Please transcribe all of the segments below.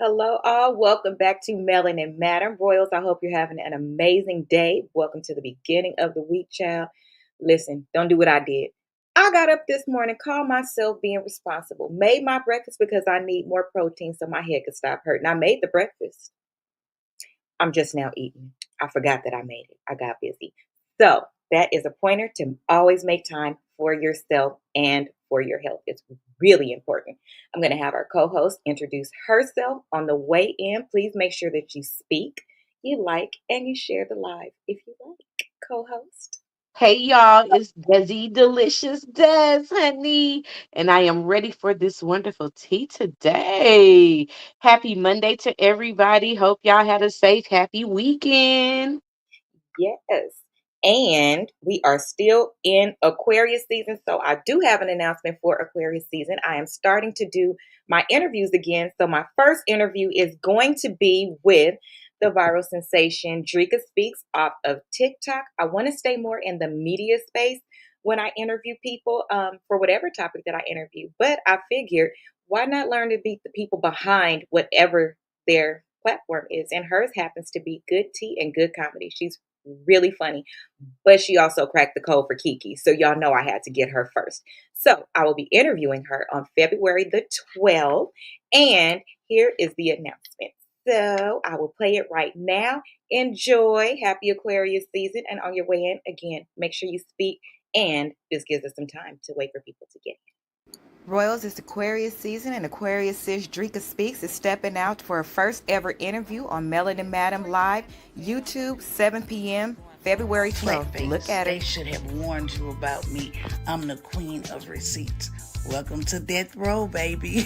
Hello, all. Welcome back to Melon and Madam Royals. I hope you're having an amazing day. Welcome to the beginning of the week, child. Listen, don't do what I did. I got up this morning, called myself being responsible, made my breakfast because I need more protein so my head could stop hurting. I made the breakfast. I'm just now eating. I forgot that I made it. I got busy. So that is a pointer to always make time for yourself and for your health. It's really important. I'm going to have our co-host introduce herself on the way in. Please make sure that you speak, you like, and you share the live if you like. Co-host. Hey y'all, it's Desi Delicious Des, honey, and I am ready for this wonderful tea today. Happy Monday to everybody. Hope y'all had a safe, happy weekend. Yes. And we are still in Aquarius season. So I do have an announcement for Aquarius season. I am starting to do my interviews again. So my first interview is going to be with the viral sensation Drika Speaks off of TikTok. I want to stay more in the media space when I interview people for whatever topic that I interview. But I figured, why not learn to beat the people behind whatever their platform is? And hers happens to be good tea and good comedy. She's really funny, but she also cracked the code for Kiki. So y'all know I had to get her first. So I will be interviewing her on February the 12th. And here is the announcement. So I will play it right now. Enjoy. Happy Aquarius season. And on your way in, again, make sure you speak. And this gives us some time to wait for people to get in. Royals, it's Aquarius season, and Aquarius sis Drika Speaks is stepping out for her first ever interview on Melody Madam Live, YouTube, 7 p.m., February Flat 12th. Look face. at her. They should have warned you about me. I'm the queen of receipts. Welcome to Death Row, baby.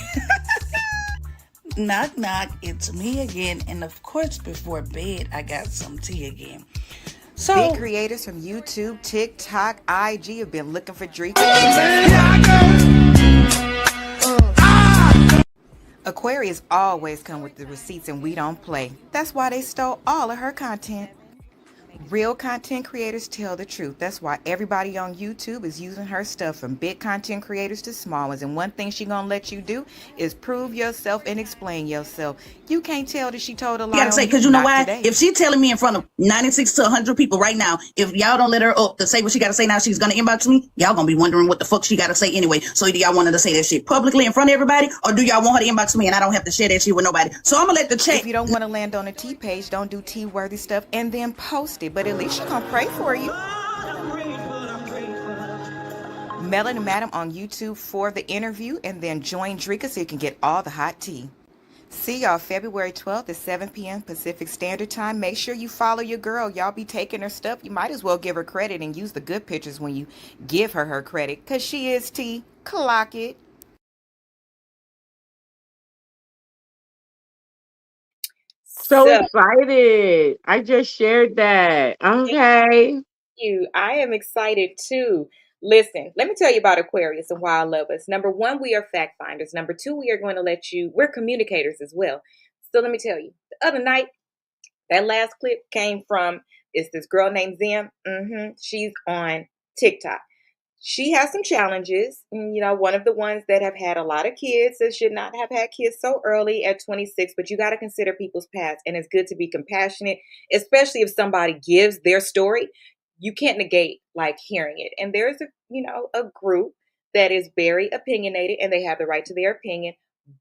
Knock, knock. It's me again. And of course, before bed, I got some tea again. Big creators from YouTube, TikTok, IG have been looking for Drika. Aquarius always come with the receipts and we don't play. That's why they stole all of her content. Real content creators tell the truth. That's why everybody on YouTube is using her stuff, from big content creators to small ones. And one thing she gonna let you do is prove yourself and explain yourself. You can't tell that she told a lie Gotta on say, you. because you know Not why? today. If she telling me in front of 96 to 100 people right now, if y'all don't let her up to say what she gotta say now, she's gonna inbox me. Y'all gonna be wondering what the fuck she gotta say anyway. So do y'all want her to say that shit publicly in front of everybody, or do y'all want her to inbox me and I don't have to share that shit with nobody? So I'm gonna let the chat. If you don't want to land on a T page, don't do T worthy stuff and then post it. But at least she gonna pray for you. Melon and Madam on YouTube for the interview, and then join Drika so you can get all the hot tea. See y'all February 12th at 7 p.m. Pacific Standard Time. Make sure you follow your girl. Y'all be taking her stuff. You might as well give her credit and use the good pictures when you give her credit, because she is T. Clock it. So So, excited. I just shared that. Okay. you. I am excited too. Listen, let me tell you about Aquarius and why I love us. Number one, we are fact finders. Number two, we are going to we're communicators as well. So let me tell you, the other night, that last clip came from, it's this girl named Zim. She's on TikTok. She has some challenges. One of the ones that have had a lot of kids that should not have had kids so early at 26, but you got to consider people's past. And it's good to be compassionate, especially if somebody gives their story. You can't negate like hearing it. And there's a group that is very opinionated and they have the right to their opinion,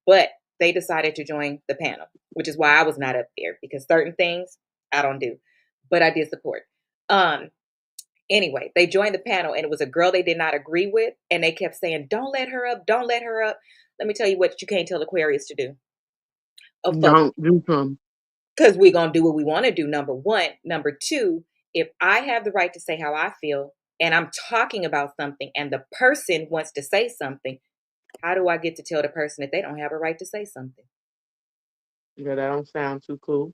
but they decided to join the panel, which is why I was not up there, because certain things I don't do, but I did support. Um, Anyway, they joined the panel and it was a girl they did not agree with. And they kept saying, don't let her up. Don't let her up. Let me tell you what you can't tell Aquarius to do. Oh, fuck. Don't do some. Because we're going to do what we want to do, number one. Number two, if I have the right to say how I feel and I'm talking about something and the person wants to say something, how do I get to tell the person that they don't have a right to say something? Yeah, that don't sound too cool.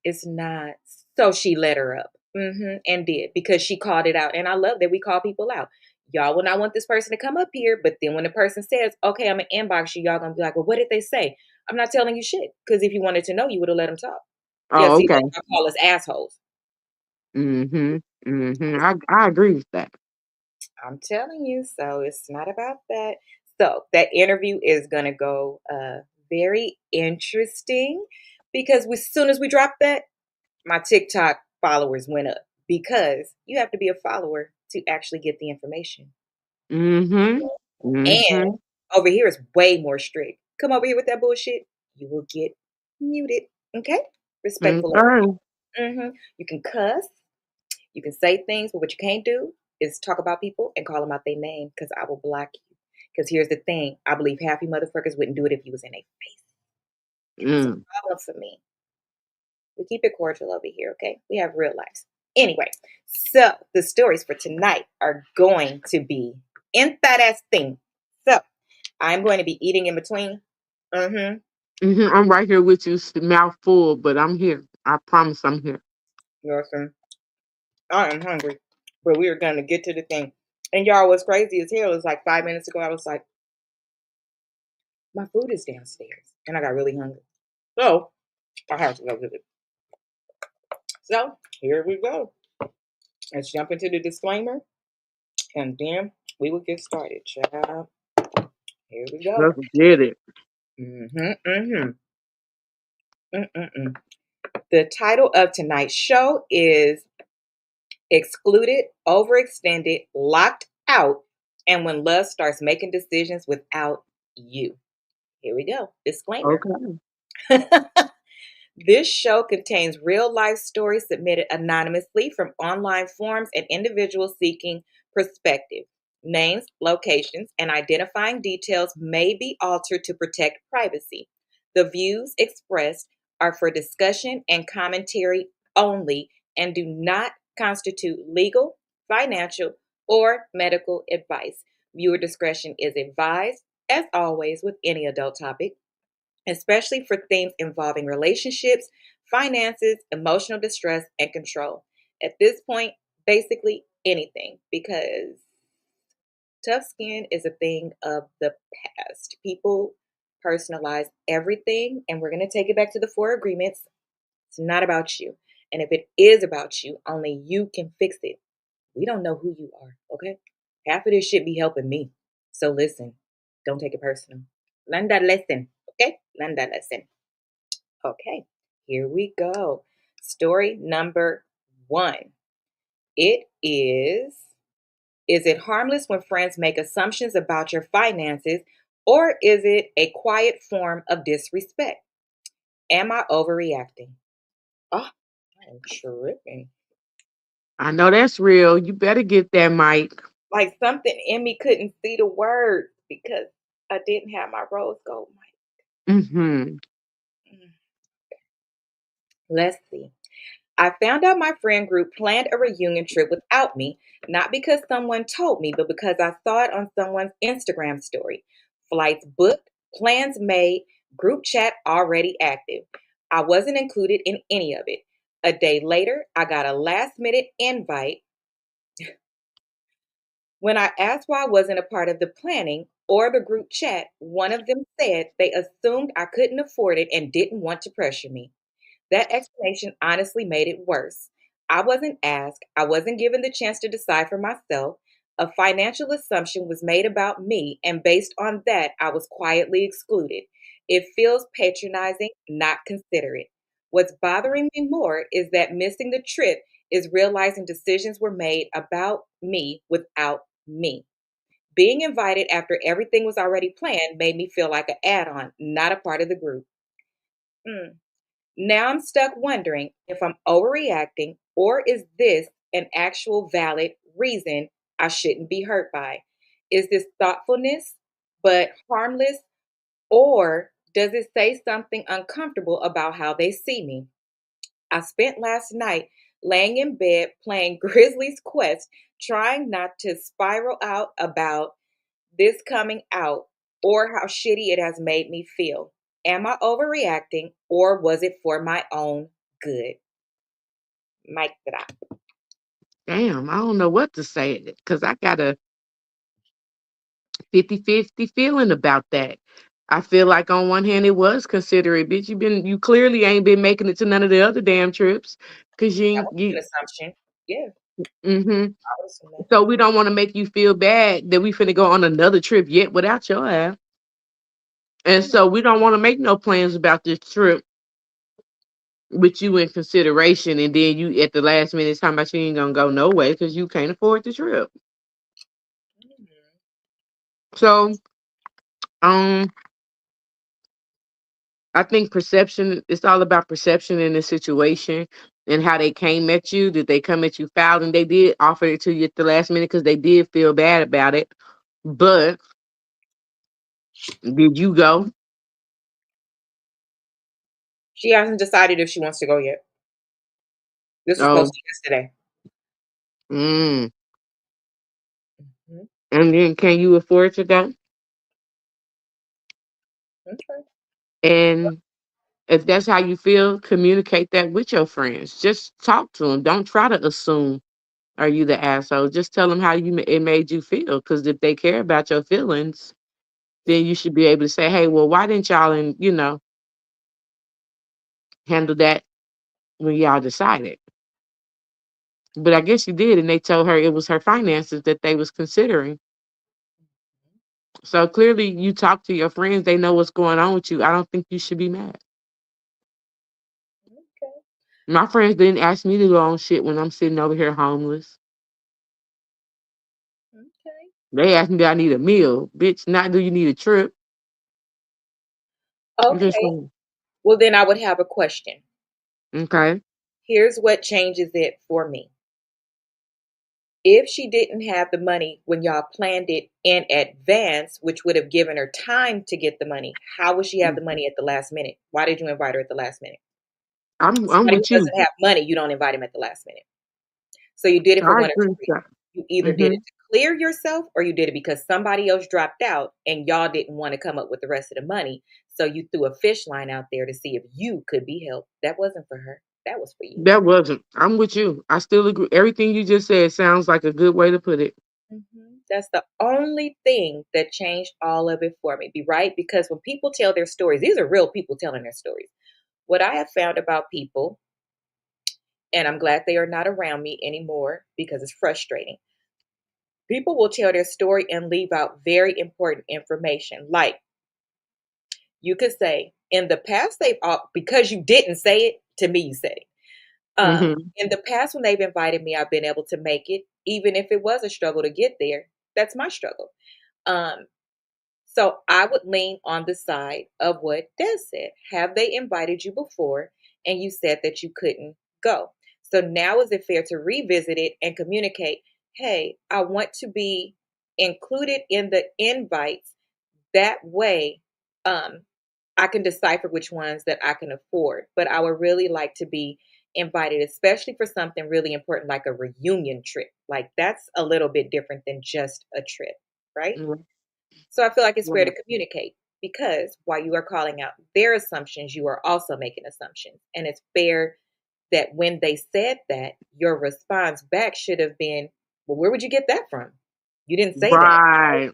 It's not. So she let her up. And did, because she called it out. And I love that we call people out. Y'all will not want this person to come up here, but then when the person says, okay, I'm gonna inbox you, y'all gonna be like, well, what did they say? I'm not telling you shit. Because if you wanted to know, you would have let them talk. Yeah, Oh, see, okay. that's why I call us assholes. Mm-hmm. Mm-hmm. I agree with that. I'm telling you. So it's not about that. So that interview is gonna go very interesting because as soon as we dropped that, my TikTok followers went up because you have to be a follower to actually get the information. Mm-hmm. And Mm-hmm. over here is way more strict. Come over here with that bullshit, you will get muted. Okay? Respectful. Okay. You can cuss, you can say things, but what you can't do is talk about people and call them out their name because I will block you. Because here's the thing I believe half you motherfuckers wouldn't do it if you was in a face. It's a Mm. problem for me. We keep it cordial over here, okay? We have real lives. Anyway, so the stories for tonight are going to be in that ass thing. So I'm going to be eating in between. Mm-hmm. Mm-hmm. I'm right here with you, mouth full, but I'm here. I promise I'm here. Listen, I am hungry, but we are going to get to the thing. And y'all, what's crazy as hell is like 5 minutes ago, I was like, my food is downstairs. And I got really hungry. So I have to go get it. So here we go. Let's jump into the disclaimer and then we will get started, child. Here we go. Let's get it. Mm-hmm, mm-hmm, mm-mm-mm. The title of tonight's show is Excluded, Overextended, Locked Out, and When Love Starts Making Decisions Without You. Here we go. Disclaimer. Okay. This show contains real life stories submitted anonymously from online forums and individuals seeking perspective. Names, locations, and identifying details may be altered to protect privacy. The views expressed are for discussion and commentary only and do not constitute legal, financial, or medical advice. Viewer discretion is advised, as always, with any adult topic, especially for themes involving relationships, finances, emotional distress, and control. At this point, basically anything, because tough skin is a thing of the past. People personalize everything, and we're going to take it back to the four agreements. It's not about you. And if it is about you, only you can fix it. We don't know who you are, okay? Half of this shit be helping me. So listen, don't take it personal. Learn that lesson, okay? Learn that lesson. Okay, here we go. Story number one. It is it harmless when friends make assumptions about your finances, or is it a quiet form of disrespect? Am I overreacting? Oh, I'm tripping. I know that's real. You better get that mic. Like something in me couldn't see the words because I didn't have my rose gold Mm-hmm. mic. Let's see. I found out my friend group planned a reunion trip without me, not because someone told me, but because I saw it on someone's Instagram story. Flights booked, plans made, group chat already active. I wasn't included in any of it. A day later, I got a last minute invite. When I asked why I wasn't a part of the planning or the group chat, one of them said they assumed I couldn't afford it and didn't want to pressure me. That explanation honestly made it worse. I wasn't asked, I wasn't given the chance to decide for myself. A financial assumption was made about me, and based on that, I was quietly excluded. It feels patronizing, not considerate. What's bothering me more is that missing the trip is realizing decisions were made about me without me. Being invited after everything was already planned made me feel like an add on, not a part of the group. Mm. Now I'm stuck wondering if I'm overreacting or is this an actual valid reason I shouldn't be hurt by? Is this thoughtfulness but harmless, or does it say something uncomfortable about how they see me? I spent last night laying in bed playing Grizzly's Quest, trying not to spiral out about this coming out or how shitty it has made me feel. Am I overreacting or was it for my own good? Mic drop. Damn, I don't know what to say because I got a 50-50 feeling about that. I feel like on one hand it was considerate, bitch. You clearly ain't been making it to none of the other damn trips because you That ain't was an you. assumption. Yeah, Mm-hmm. I would assume that. So we don't want to make you feel bad that we finna go on another trip yet without your ass. And so we don't want to make no plans about this trip with you in consideration, and then you at the last minute talking about you ain't gonna go no way because you can't afford the trip. So um I think perception, it's all about perception in the situation and how they came at you. Did they come at you foul? And they did offer it to you at the last minute because they did feel bad about it. But did you go? She hasn't decided if she wants to go yet. This was Oh, posted yesterday. mm. Mhm. And then can you afford to go? Okay. And if that's how you feel, communicate that with your friends. Just talk to them. Don't try to assume are you the asshole. Just tell them how it made you feel. Because if they care about your feelings, then you should be able to say, hey, well, why didn't y'all, and handle that when y'all decided? But I guess you did, and they told her it was her finances that they was considering. So clearly, you talk to your friends; they know what's going on with you. I don't think you should be mad. Okay. My friends didn't ask me to go on shit when I'm sitting over here homeless. Okay. They asked me, do I need a meal? Bitch, not do you need a trip? I'm just Okay. saying. Well, then I would have a question. Okay. Here's what changes it for me. If she didn't have the money when y'all planned it in advance, which would have given her time to get the money, how would she have the money at the last minute? Why did you invite her at the last minute? I'm Somebody who with you. doesn't have money, you don't invite him at the last minute. So you did it for I one of agree two with reasons. that. You either did Hmm. it to clear yourself or you did it because somebody else dropped out and y'all didn't want to come up with the rest of the money. So you threw a fish line out there to see if you could be helped. That wasn't for her. That was for you. That wasn't. I'm with you. I still agree. Everything you just said sounds like a good way to put it. That's the only thing that changed all of it for me. Be right? Because when people tell their stories, these are real people telling their stories. What I have found about people, and I'm glad they are not around me anymore because it's frustrating. People will tell their story and leave out very important information. Like you could say, in the past, they've all, because you didn't say it to me, you said it. Hmm. In the past, when they've invited me, I've been able to make it, even if it was a struggle to get there. That's my struggle. Um, So I would lean on the side of what Des said. Have they invited you before and you said that you couldn't go? So now is it fair to revisit it and communicate, hey, I want to be included in the invites. That way, um, I can decipher which ones that I can afford. But I would really like to be invited, especially for something really important like a reunion trip. Like that's a little bit different than just a trip, right? So I feel like it's fair to communicate because while you are calling out their assumptions, you are also making assumptions. And it's fair that when they said that, your response back should have been, well, where would you get that from? You didn't say that. Right.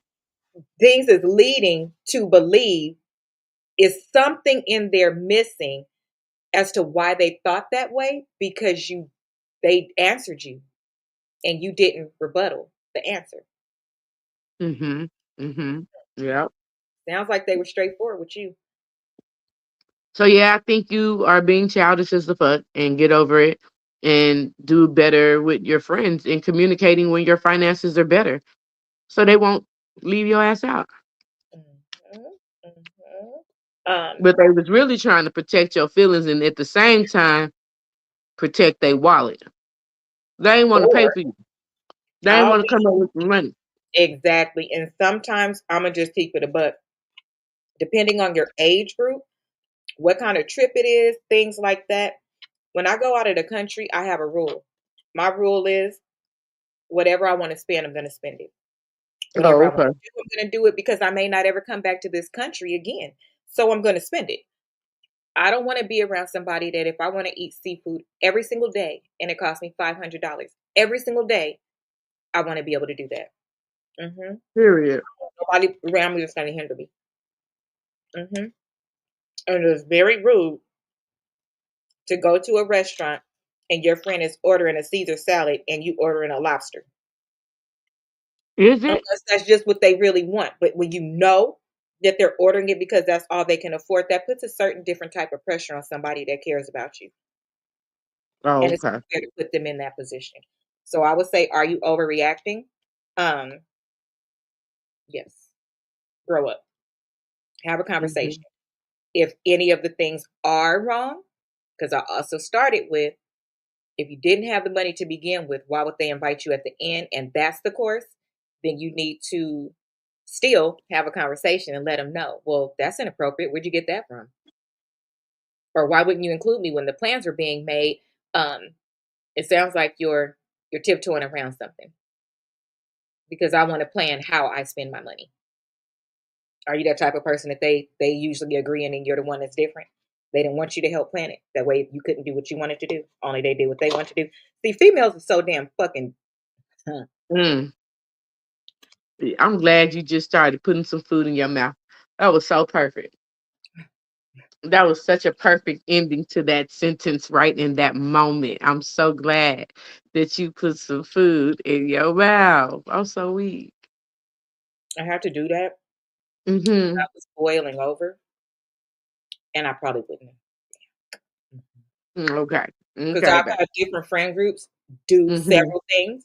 Things is leading to believe is something in there missing as to why they thought that way because they answered you and you didn't rebuttal the answer. Mhm. Mhm. Yep. Sounds like they were straightforward with you. So yeah, I think you are being childish as the fuck and get over it and do better with your friends in communicating when your finances are better. So they won't leave your ass out. Mhm, mhm. Um, But they was really trying to protect your feelings and at the same time protect their wallet. They ain't want to pay or for you. They ain't I'll want to be come up with the money. exactly. And sometimes I'm gonna just keep it a buck. Depending on your age group, what kind of trip it is, things like that. When I go out of the country, I have a rule. My rule is whatever I want to spend, I'm gonna spend it. Whatever Oh, I want okay. to do, I'm gonna do it because I may not ever come back to this country again. So I'm gonna spend it. I don't want to be around somebody that if I want to eat seafood every single day and it costs me $500 every single day, I want to be able to do that. hmm Period. Nobody around me is going to hinder me. And it's very rude to go to a restaurant and your friend is ordering a Caesar salad and you ordering a lobster. Is it? Unless that's just what they really want. But when you know that they're ordering it because that's all they can afford, that puts a certain different type of pressure on somebody that cares about you. Oh, And it's okay. fair to put them in that position. So I would say, are you overreacting? Um, yes. Grow up. Have a Hmm. conversation. If any of the things are wrong, because I also started with, if you didn't have the money to begin with, why would they invite you at the end? And that's the course, then you need to still have a conversation and let them know, well, that's inappropriate. Where'd you get that from? Or why wouldn't you include me when the plans were being made? Um, it sounds like you're tiptoeing around something because I want to plan how I spend my money. Are you that type of person that they usually agree and then you're the one that's different? They didn't want you to help plan it. That way you couldn't do what you wanted to do. Only they did what they want to do. See, females are so damn fucking huh. Mm. I'm glad you just started putting some food in your mouth. That was so perfect. That was such a perfect ending to that sentence right in that moment. I'm so glad that you put some food in your mouth. I'm so weak. I had to do that. Mm-hmm. I was boiling over and I probably wouldn't Okay. because Okay, I've babe. had different friend groups do Mm-hmm. several things.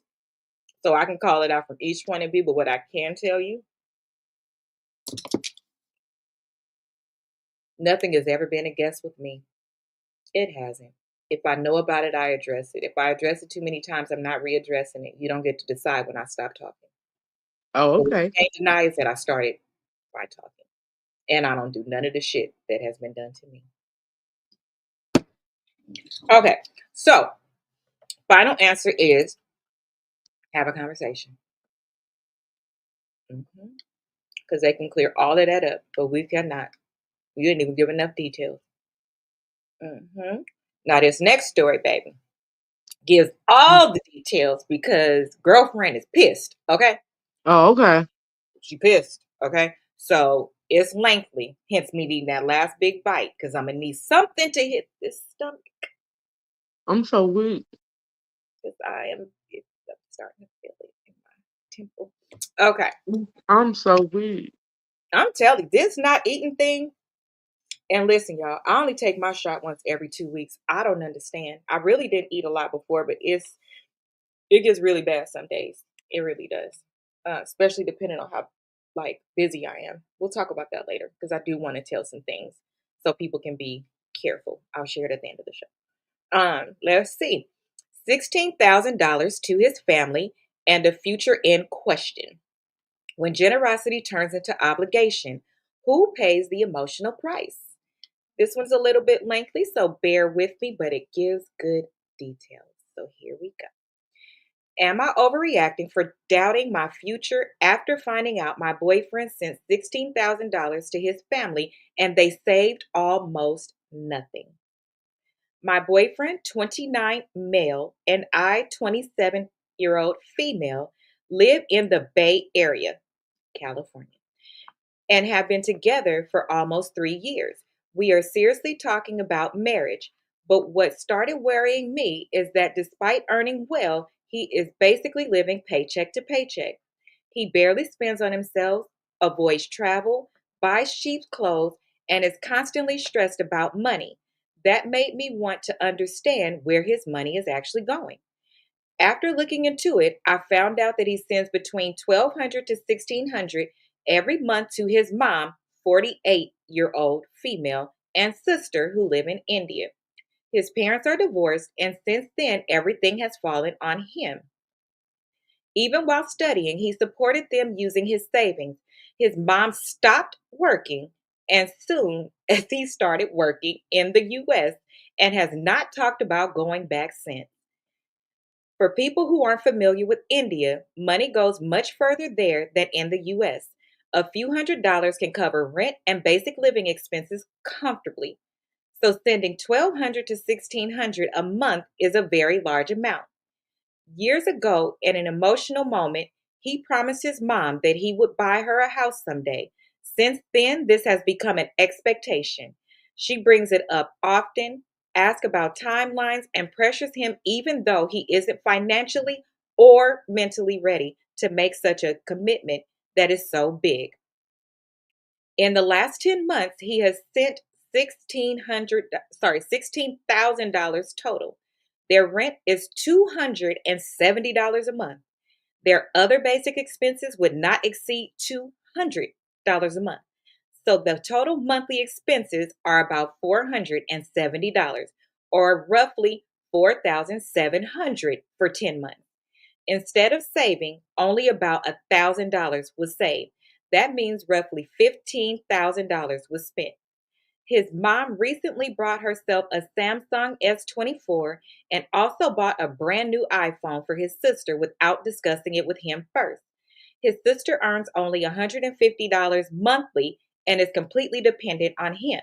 So I can call it out from each point of view. But what I can tell you, nothing has ever been a guess with me. It hasn't. If I know about it, I address it. If I address it too many times, I'm not readdressing it. You don't get to decide when I stop talking. Oh, But what you okay. can't deny is that I started by talking. And I don't do none of the shit that has been done to me. Okay. So, final answer is have a conversation. Because they can clear all of that up, but we cannot. You didn't even give enough details. Now, this next story, baby, gives all the details because girlfriend is pissed. Okay. Oh, okay. She pissed. Okay. So it's lengthy, hence me needing that last big bite because I'm going to need something to hit this stomach I'm so weak. because I'm starting to feel it in my temple. Okay. I'm so weak. I'm telling you, this not eating thing. And listen, y'all, I only take my shot once every 2 weeks. I don't understand. I really didn't eat a lot before, but it gets really bad some days. It really does, especially depending on how like busy I am. We'll talk about that later because I do want to tell some things so people can be careful. I'll share it at the end of the show. Let's see, $16,000 to his family and a future in question. When generosity turns into obligation, who pays the emotional price? This one's a little bit lengthy, so bear with me, but it gives good details. So here we go. Am I overreacting for doubting my future after finding out my boyfriend sent $16,000 to his family and they saved almost nothing? My boyfriend, 29 male, and I, 27-year-old female, live in the Bay Area, California, and have been together for almost 3 years. We are seriously talking about marriage. But what started worrying me is that despite earning well, he is basically living paycheck to paycheck. He barely spends on himself, avoids travel, buys cheap clothes, and is constantly stressed about money. That made me want to understand where his money is actually going. After looking into it, I found out that he sends between 1,200 to 1,600 every month to his mom, 48-year-old female, and sister who live in India. His parents are divorced, and since then, everything has fallen on him. Even while studying, he supported them using his savings. His mom stopped working, and soon as he started working in the US, and has not talked about going back since. For people who aren't familiar with India, money goes much further there than in the US. A few $100s can cover rent and basic living expenses comfortably. So sending 1,200 to 1,600 a month is a very large amount. Years ago, in an emotional moment, he promised his mom that he would buy her a house someday. Since then, this has become an expectation. She brings it up often, asks about timelines, and pressures him even though he isn't financially or mentally ready to make such a commitment that is so big. In the last 10 months, he has sent $16,000 total. Their rent is $270 a month. Their other basic expenses would not exceed $200 a month. So the total monthly expenses are about $470 or roughly $4,700 for 10 months. Instead of saving, only about $1,000 was saved. That means roughly $15,000 was spent. His mom recently bought herself a Samsung S24 and also bought a brand new iPhone for his sister without discussing it with him first. His sister earns only $150 monthly and is completely dependent on him.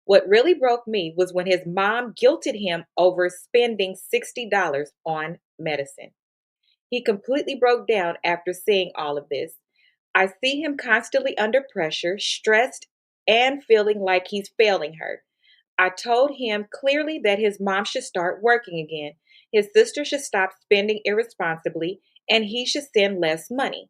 What really broke me was when his mom guilted him over spending $60 on medicine. He completely broke down after seeing all of this. I see him constantly under pressure, stressed, and feeling like he's failing her. I told him clearly that his mom should start working again. His sister should stop spending irresponsibly, and he should send less money.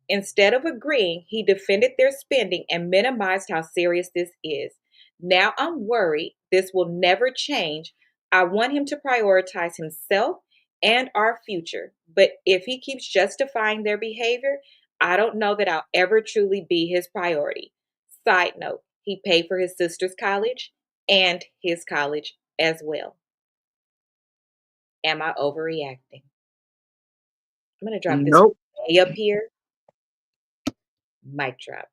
Instead of agreeing, he defended their spending and minimized how serious this is. Now I'm worried this will never change. I want him to prioritize himself and our future. But if he keeps justifying their behavior, I don't know that I'll ever truly be his priority. Side note, he paid for his sister's college and his college as well. Am I overreacting? I'm going to drop this Nope. way up here. Mic drop.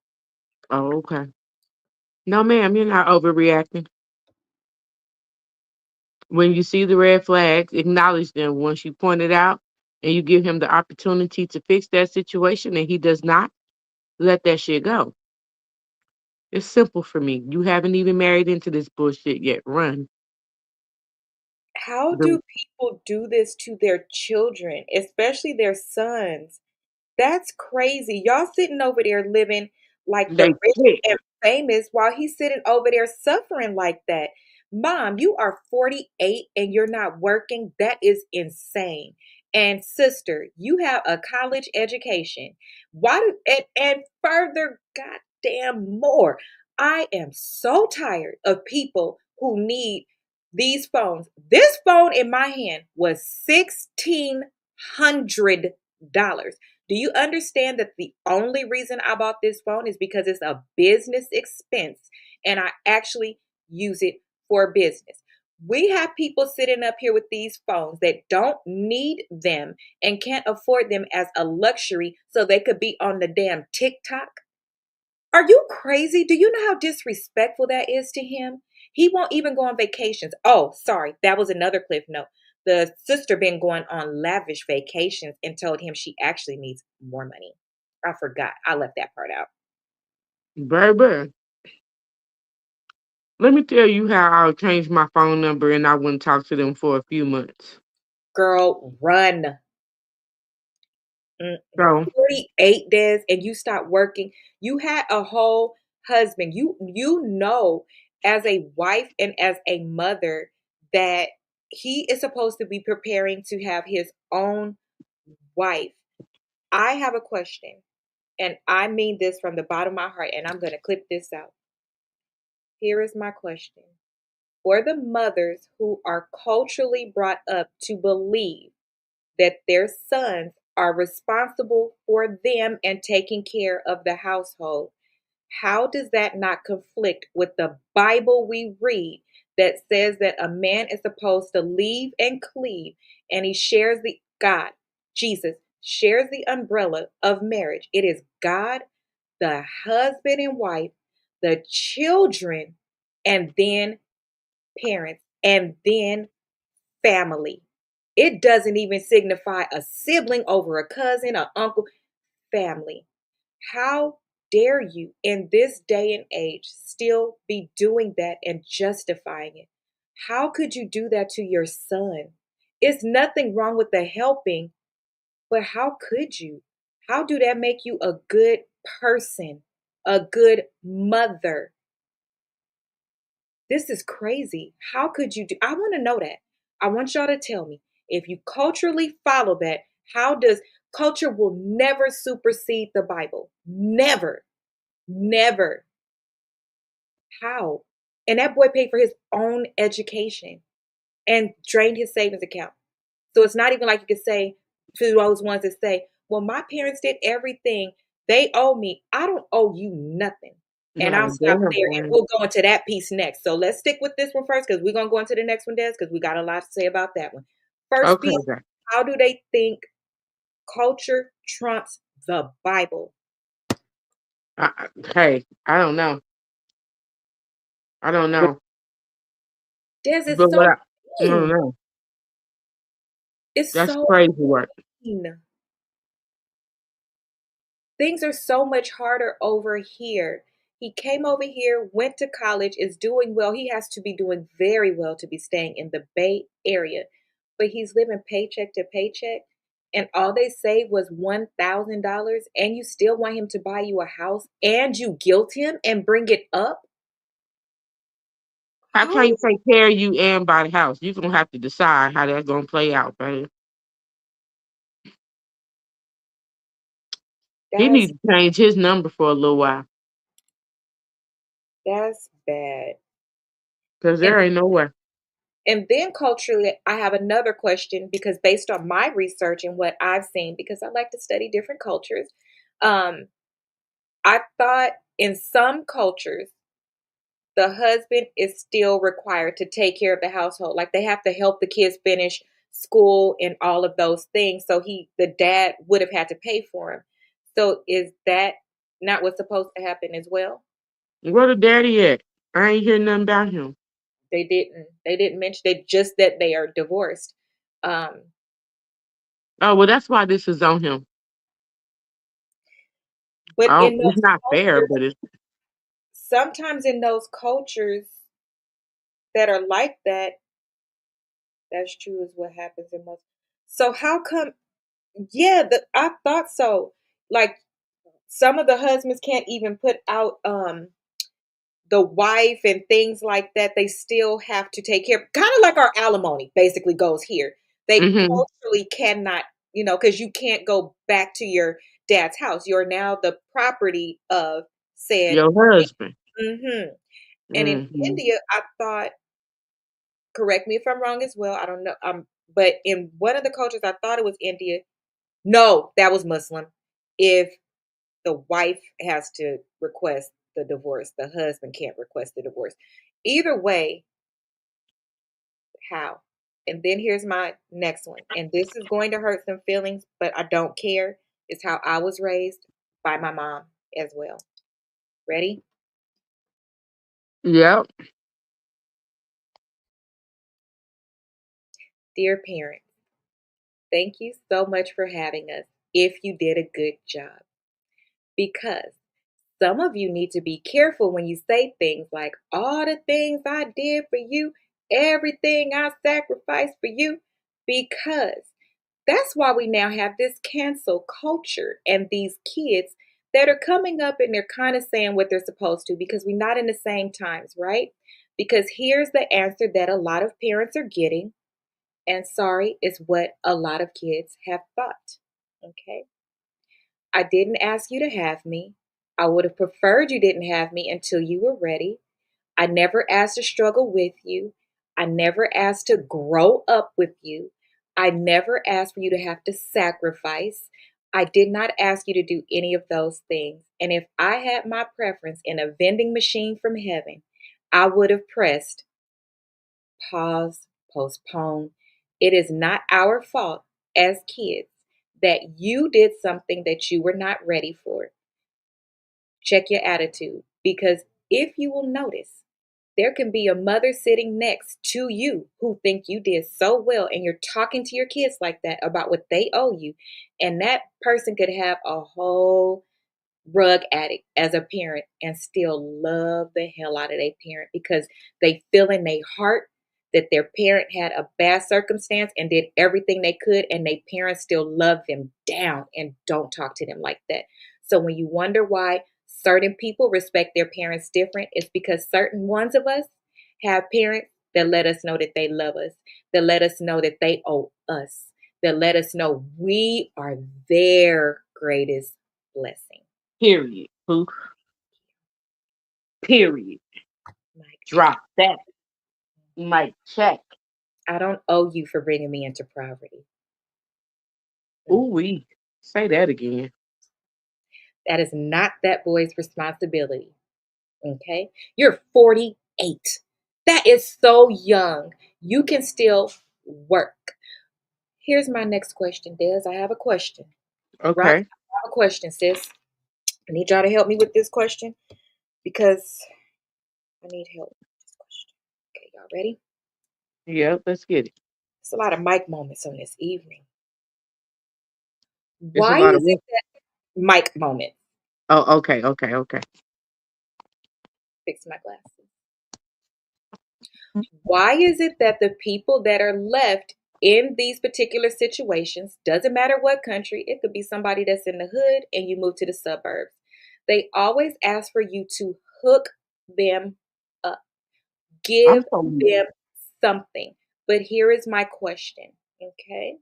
Oh, okay. No, ma'am, you're not overreacting. When you see the red flags, acknowledge them once you point it out and you give him the opportunity to fix that situation and he does not, let that shit go. It's simple for me. You haven't even married into this bullshit yet. Run. How The, do people do this to their children, especially their sons? That's crazy. Y'all sitting over there living like the they rich sick. and famous while he's sitting over there suffering like that. Mom, you are 48 and you're not working. That is insane. And sister, you have a college education. Why do and further goddamn more. I am so tired of people who need these phones. This phone in my hand was $1,600. Do you understand that the only reason I bought this phone is because it's a business expense and I actually use it for business? We have people sitting up here with these phones that don't need them and can't afford them as a luxury so they could be on the damn TikTok. Are you crazy? Do you know how disrespectful that is to him? He won't even go on vacations. Oh, sorry, that was another cliff note. The sister been going on lavish vacations and told him she actually needs more money. I forgot. I left that part out. Baby, let me tell you how I'll change my phone number and I wouldn't talk to them for a few months. Girl, run. Mm, So 48 days and you stop working. You had a whole husband. You know as a wife and as a mother that he is supposed to be preparing to have his own wife. I have a question and I mean this from the bottom of my heart and I'm going to clip this out. Here is my question. For the mothers who are culturally brought up to believe that their sons are responsible for them and taking care of the household, how does that not conflict with the Bible we read that says that a man is supposed to leave and cleave and he shares the God, Jesus, shares the umbrella of marriage? It is God, the husband and wife, the children, and then parents, and then family. It doesn't even signify a sibling over a cousin, or uncle, family. How dare you in this day and age still be doing that and justifying it? How could you do that to your son? It's nothing wrong with the helping, but how could you? How do that make you a good person, a good mother? This is crazy. How could you do? I want to know that. I want y'all to tell me if you culturally follow that, how does culture will never supersede the Bible? Never. Never. How? And that boy paid for his own education and drained his savings account. So it's not even like you could say to those ones that say, well, my parents did everything. They owe me. I don't owe you nothing. And Not I'll a stop damn there and thing. we'll go into that piece next. So let's stick with this one first because we're going to go into the next one, Des, because we got a lot to say about that one. First Okay, piece, then. how do they think culture trumps the Bible? Hey, I don't know. I don't But know. Des, But it's what so I don't mean. know. It's That's so crazy work. mean. Things are so much harder over here. He came over here, went to college, is doing well. He has to be doing very well to be staying in the Bay Area, but he's living paycheck to paycheck. And all they saved was $1,000, and you still want him to buy you a house and you guilt him and bring it up? I How? can't take care of you and buy the house. You're gonna have to decide how that's gonna play out, baby. He That's needs to change his number for a little while. that's bad. Because And there ain't no way. and then culturally, I have another question because based on my research and what I've seen, because I like to study different cultures, um, I thought in some cultures, the husband is still required to take care of the household. Like they have to help the kids finish school and all of those things. So the dad would have had to pay for him. So is that not what's supposed to happen as well? Where the daddy at? I ain't hear nothing about him. They didn't mention they just that they are divorced. Um, Oh, well, that's why this is on him. but in It's those not fair, cultures, but it's sometimes in those cultures that are like that, that's true is what happens in most. So how come? Yeah, I thought so. Like some of the husbands can't even put out the wife and things like that. They still have to take care. Kind of like our alimony basically goes here. They hmm culturally cannot, because you can't go back to your dad's house. You're now the property of said. your husband. Hmm. And in hmm India, I thought, correct me if I'm wrong as well. I don't know. But in one of the cultures, I thought it was India. No, that was Muslim. If the wife has to request the divorce, the husband can't request the divorce. Either way, how? And then here's my next one. And this is going to hurt some feelings, but I don't care. It's how I was raised by my mom as well. Ready? Yep. Dear parents, thank you so much for having us if you did a good job. Because some of you need to be careful when you say things like, all the things I did for you, everything I sacrificed for you, because that's why we now have this cancel culture and these kids that are coming up and they're kind of saying what they're supposed to because we're not in the same times, right? Because here's the answer that a lot of parents are getting, and sorry, is what a lot of kids have thought. Okay. I didn't ask you to have me. I would have preferred you didn't have me until you were ready. I never asked to struggle with you. I never asked to grow up with you. I never asked for you to have to sacrifice. I did not ask you to do any of those things. And if I had my preference in a vending machine from heaven, I would have pressed pause, postpone. It is not our fault as kids that you did something that you were not ready for. Check your attitude because if you will notice, there can be a mother sitting next to you who think you did so well and you're talking to your kids like that about what they owe you, and that person could have a whole rug addict as a parent and still love the hell out of their parent because they feel in their heart that their parent had a bad circumstance and did everything they could and their parents still love them down and don't talk to them like that. So when you wonder why certain people respect their parents different, it's because certain ones of us have parents that let us know that they love us, that let us know that they owe us, that let us know we are their greatest blessing. Period. Poof. Period. My Drop that. Mic check. I don't owe you for bringing me into poverty. Mm. Ooh wee. Say that again. That is not that boy's responsibility. Okay? You're 48. That is so young. You can still work. Here's my next question, Des. I have a question. Rox, Okay. I have a question, sis. I need y'all to help me with this question because I need help with this question. Okay, y'all ready? Yep, let's get it. It's a lot of mic moments on this evening. It's a Why lot of is it work. that mic moment? Oh, okay, okay, okay. Fix my glasses. Why is it that the people that are left in these particular situations, doesn't matter what country, it could be somebody that's in the hood and you move to the suburbs, they always ask for you to hook them up, I'm give so them something. But here is my question, okay?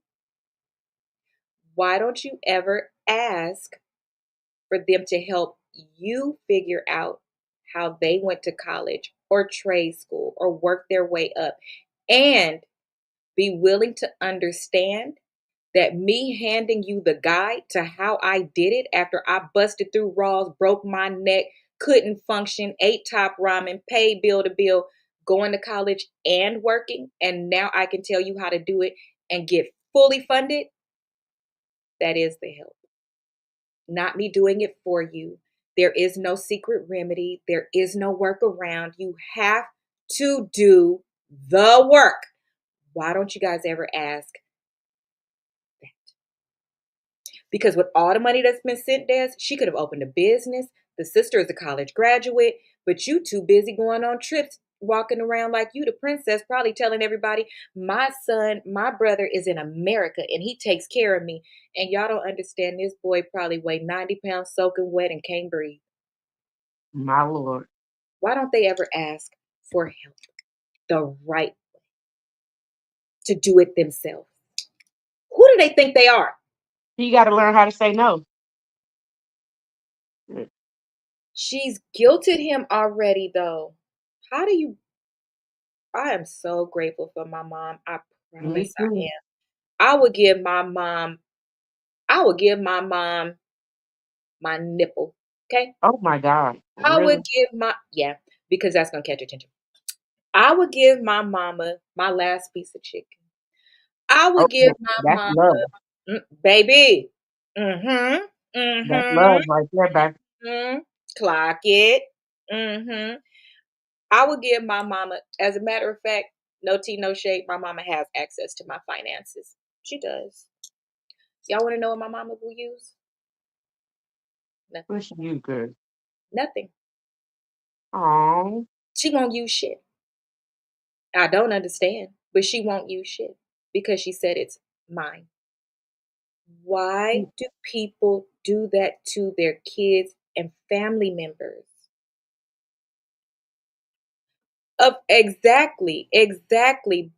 Why don't you ever ask for them to help you figure out how they went to college or trade school or work their way up and be willing to understand that me handing you the guide to how I did it after I busted through walls, broke my neck, couldn't function, ate top ramen, paid bill to bill, going to college and working, and now I can tell you how to do it and get fully funded, that is the help. Not me doing it for you. There is no secret remedy. There is no workaround. You have to do the work. Why don't you guys ever ask that? Because with all the money that's been sent there, she could have opened a business. The sister is a college graduate, but you too busy going on trips, walking around like you the princess, probably telling everybody, my son, my brother is in America and he takes care of me. And y'all don't understand this boy probably weighed 90 pounds soaking wet and can't breathe. my lord. Why don't they ever ask for help the right to do it themselves? Who do they think they are? You gotta learn how to say no. Mm. She's guilted him already, though. How do you? I am so grateful for my mom. I Me promise I too. am. I would give my mom, I would give my mom my nipple. Okay. Oh my God. I would Really? give yeah, because that's going to catch attention. I would give my mama my last piece of chicken. I Oh, would give my that's mama, love. baby. Mm-hmm. That's Mm-hmm. love right there, baby. Mm-hmm. Clock it. Mm-hmm. I would give my mama, as a matter of fact, no tea, no shade, my mama has access to my finances. She does. Y'all want to know what my mama will use? Nothing. Push you, girl. Nothing. Oh, She won't use shit. I don't understand, but she won't use shit because she said it's mine. Why do people do that to their kids and family members? Of exactly, exactly.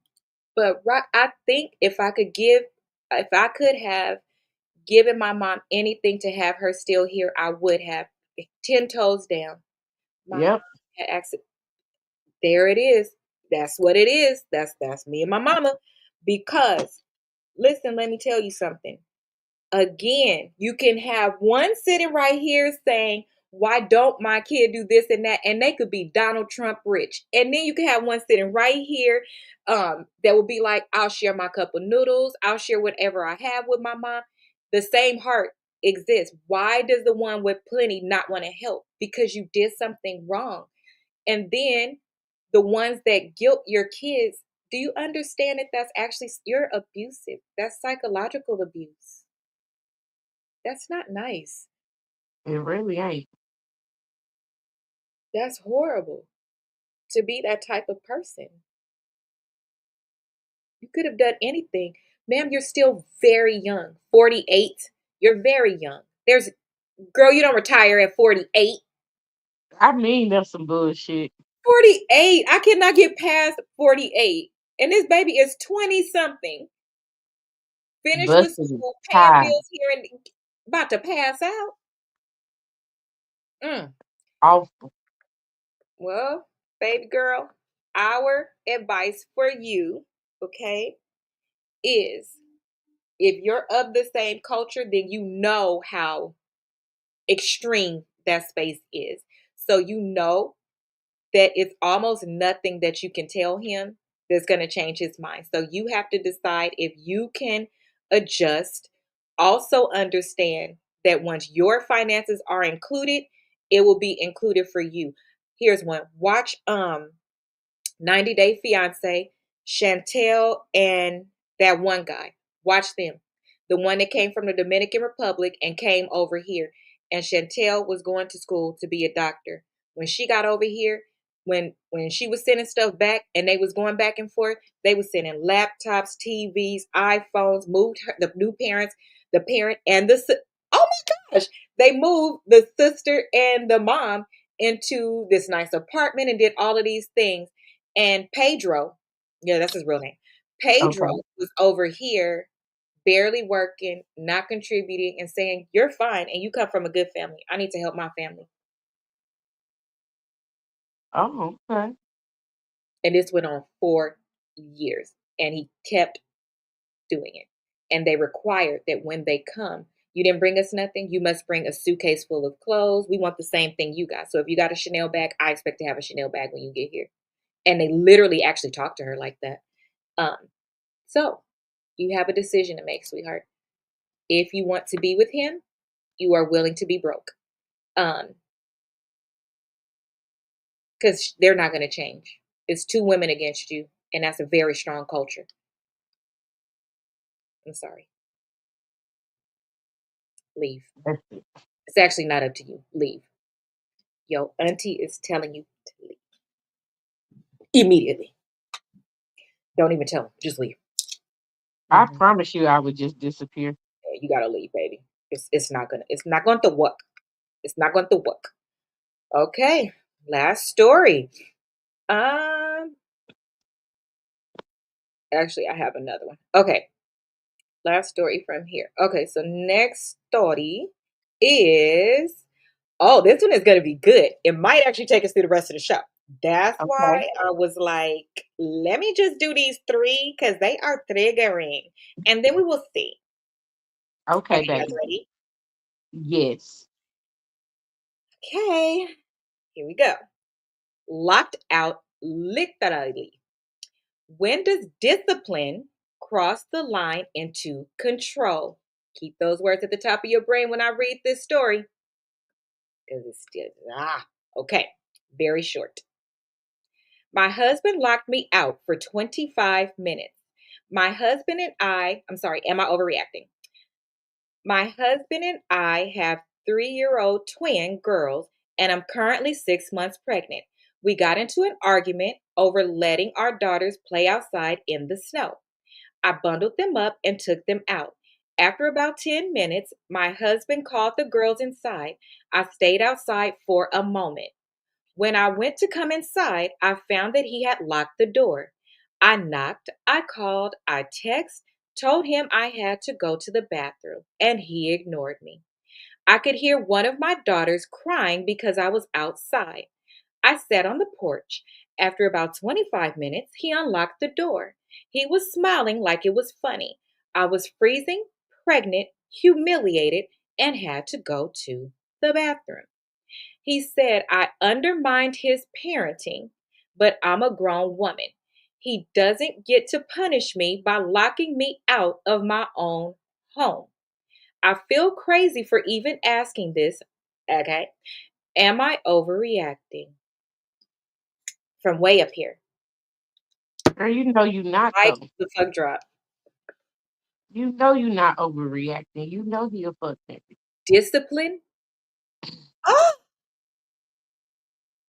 But I think if I could have given my mom anything to have her still here, I would have. 10 toes down. My mom yep. had accident. There it is. That's what it is. That's me and my mama. Because listen, let me tell you something. Again, you can have one sitting right here saying, why don't my kid do this and that? And they could be Donald Trump rich. And then you can have one sitting right here that will be like, I'll share my cup of noodles. I'll share whatever I have with my mom. The same heart exists. Why does the one with plenty not want to help? Because you did something wrong. And then the ones that guilt your kids, do you understand that that's actually, you're abusive? That's psychological abuse. That's not nice. It really ain't. That's horrible to be that type of person. You could have done anything. Ma'am, you're still very young. 48. You're very young. Girl, you don't retire at 48. I mean, that's some bullshit. 48. I cannot get past 48. And this baby is 20 something. Finished with Busted it. school, paying Tired. bills here and about to pass out. Mm. Awful. Well, baby girl, our advice for you, okay, is if you're of the same culture, then you know how extreme that space is. So you know that it's almost nothing that you can tell him that's going to change his mind. So you have to decide if you can adjust. Also understand that once your finances are included, it will be included for you. Here's one. Watch 90 Day Fiance, Chantel, and that one guy. Watch them. The one that came from the Dominican Republic and came over here. And Chantel was going to school to be a doctor. When she got over here, when she was sending stuff back and they was going back and forth, they was sending laptops, TVs, iPhones, moved her, the new parents, the parent and oh my gosh, they moved the sister and the mom into this nice apartment and did all of these things. And Pedro, yeah, that's his real name. Pedro Okay. was over here barely working, not contributing, and saying, "You're fine and you come from a good family. I need to help my family." Oh, okay. And this went on 4 years. And he kept doing it. And they required that when they come, you didn't bring us nothing. You must bring a suitcase full of clothes. We want the same thing you got. So if you got a Chanel bag, I expect to have a Chanel bag when you get here. And they literally actually talked to her like that. Um, so you have a decision to make, sweetheart. If you want to be with him, you are willing to be broke. Um, because they're not going to change. It's two women against you, and that's a very strong culture. I'm sorry. Leave. That's it. It's actually not up to you. Leave. Yo, auntie is telling you to leave immediately. Don't even tell him. Just leave. I Mhm. promise you I would just disappear. Yeah, you gotta leave, baby. It's not going to work. It's not going to work. Okay. Last story. Um. Actually, I have another one. Okay. Last story from here. Okay, so next story is, oh, this one is going to be good. It might actually take us through the rest of the show. That's Okay. why I was like, let me just do these three because they are triggering. And then we will see. Okay, Okay, you guys baby. ready? Yes. Okay, here we go. Locked out literally. When does discipline cross the line into control? Keep those words at the top of your brain when I read this story because it's still, okay, very short. My husband locked me out for 25 minutes. My husband and I'm sorry, am I overreacting? My husband and I have 3-year-old twin girls, and I'm currently 6 months pregnant. We got into an argument over letting our daughters play outside in the snow. I bundled them up and took them out. After about 10 minutes, my husband called the girls inside. I stayed outside for a moment. When I went to come inside, I found that he had locked the door. I knocked, I called, I texted, told him I had to go to the bathroom, and he ignored me. I could hear one of my daughters crying because I was outside. I sat on the porch. After about 25 minutes, he unlocked the door. He was smiling like it was funny. I was freezing, pregnant, humiliated, and had to go to the bathroom. He said I undermined his parenting, but I'm a grown woman. He doesn't get to punish me by locking me out of my own home. I feel crazy for even asking this. Okay. Am I overreacting? From way up here. Girl, you know you not Right though. the fuck drop. You know you not overreacting. You know he a fuck nigga. Discipline? Oh,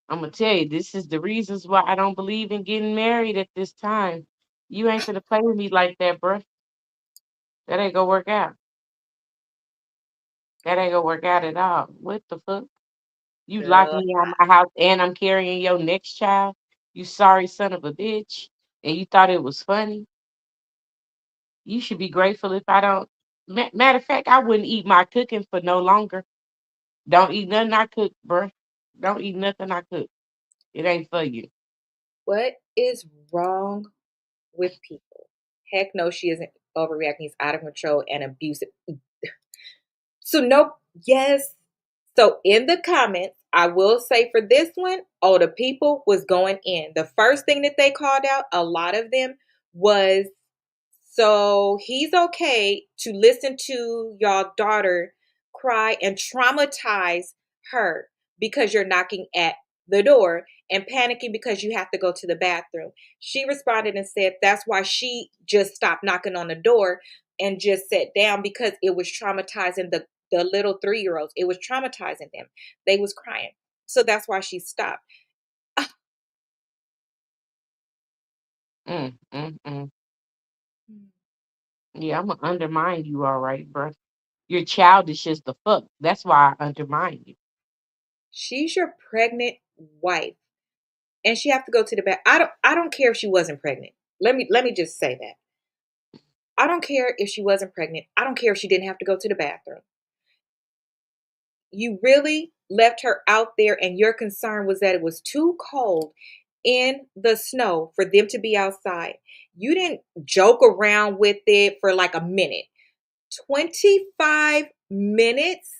I'm gonna tell you, this is the reasons why I don't believe in getting married at this time. You ain't gonna play with me like that, bruh. That ain't gonna work out. That ain't gonna work out at all. What the fuck? You locked girl. me out my house and I'm carrying your next child. You sorry son of a bitch. And you thought it was funny. You should be grateful if I don't. Matter of fact, I wouldn't eat my cooking for no longer. Don't eat nothing I cook, bruh. Don't eat nothing I cook. It ain't for you. What is wrong with people? Heck no, she isn't overreacting. He's out of control and abusive. So nope. Yes. So in the comments, I will say for this one, oh, the people was going in. The first thing that they called out, a lot of them, was so he's okay to listen to y'all daughter cry and traumatize her because you're knocking at the door and panicking because you have to go to the bathroom. She responded and said that's why she just stopped knocking on the door and just sat down because it was traumatizing the little 3-year-olds. It was traumatizing them. They was crying. So that's why she stopped. Mm. Yeah, I'm gonna undermine you, all right, bro. You're childish as the fuck. That's why I undermine you. She's your pregnant wife and she have to go to the bath. I don't care if she wasn't pregnant. Let me just say that. I don't care if she wasn't pregnant. I don't care if she didn't have to go to the bathroom. You really left her out there and your concern was that it was too cold in the snow for them to be outside. You didn't joke around with it for like a minute. 25 minutes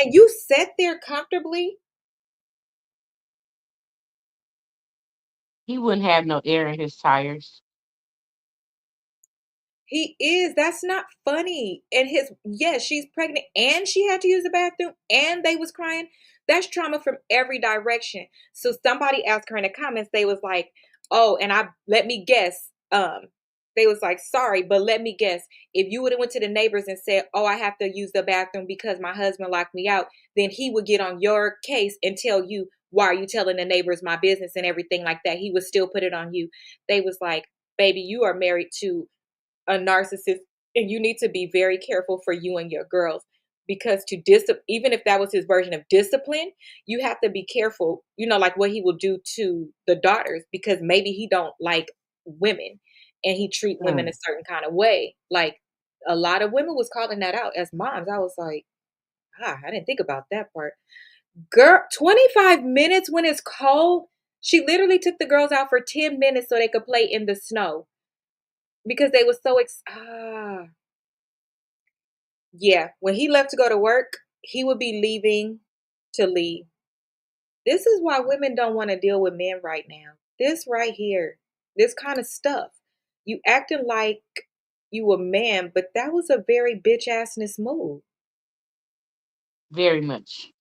and you sat there comfortably. He wouldn't have no air in his tires. He is. That's not funny. And his yes, she's pregnant and she had to use the bathroom and they was crying. That's trauma from every direction. So somebody asked her in the comments, they was like, "Oh, and I let me guess. They was like, sorry, but let me guess. If you would have went to the neighbors and said, "Oh, I have to use the bathroom because my husband locked me out," then he would get on your case and tell you, "Why are you telling the neighbors my business and everything like that?" He would still put it on you. They was like, "Baby, you are married to a narcissist and you need to be very careful for you and your girls because even if that was his version of discipline, you have to be careful, like what he will do to the daughters because maybe he don't like women and he treat women a Mm. certain kind of way. Like a lot of women was calling that out as moms. I was like, I didn't think about that part. Girl, 25 minutes when it's cold. She literally took the girls out for 10 minutes so they could play in the snow because they were so yeah, when he left to go to work, he would be leaving to leave. This is why women don't want to deal with men right now. This right here, this kind of stuff. You acting like you a man, but that was a very bitch assness move. Very much.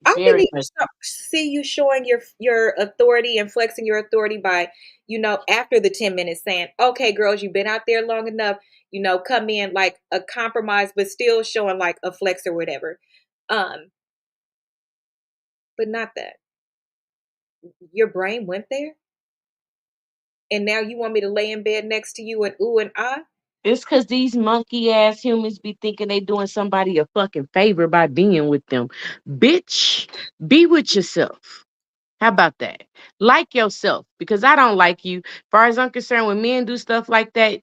I didn't Very even much. see you showing your authority and flexing your authority by, after the 10 minutes saying, "Okay, girls, you've been out there long enough, come in like a compromise, but still showing like a flex or whatever." Um, but not that. Your brain went there, and now you want me to lay in bed next to you and ooh and ah? It's cause these monkey ass humans be thinking they doing somebody a fucking favor by being with them. Bitch, be with yourself. How about that? Like yourself. Because I don't like you. Far as I'm concerned, when men do stuff like that,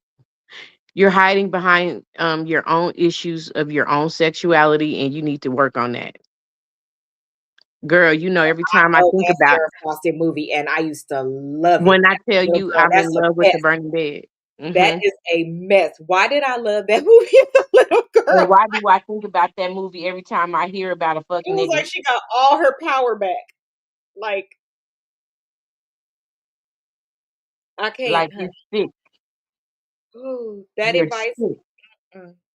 you're hiding behind your own issues of your own sexuality and you need to work on that. Girl, every time I Oh, think that about Farrah Fawcett movie, and I used to love it. when I That tell little you girl, I'm that's in a love with the mess. burning bed. That Hmm. is a mess. Why did I love that movie as a little And girl? why do I think about that movie every time I hear about a It fucking was nigga? like she got all her power back. Like, I can't, Like you honey. sick. Ooh, that You're advice, sick.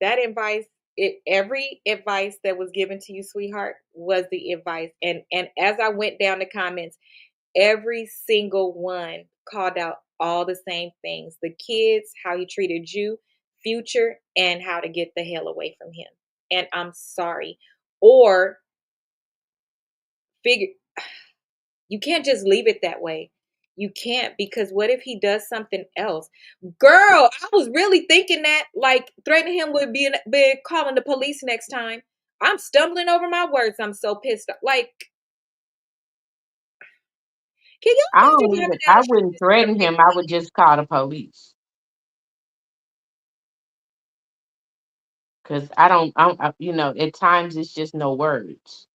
that advice, every advice that was given to you, sweetheart, was the advice. And as I went down the comments, every single one called out all the same things: the kids, how he treated you, Future, and how to get the hell away from him. And I'm sorry. Or figure you can't just leave it that way. You can't, because what if he does something else? Girl, I was really thinking that, like, threatening him with being calling the police next time. I'm stumbling over my words. I'm so pissed off. Like, can I y'all don't imagine even driving down I the street wouldn't and seeing a threaten big him. I would just call the police. Cause I don't, at times it's just no words.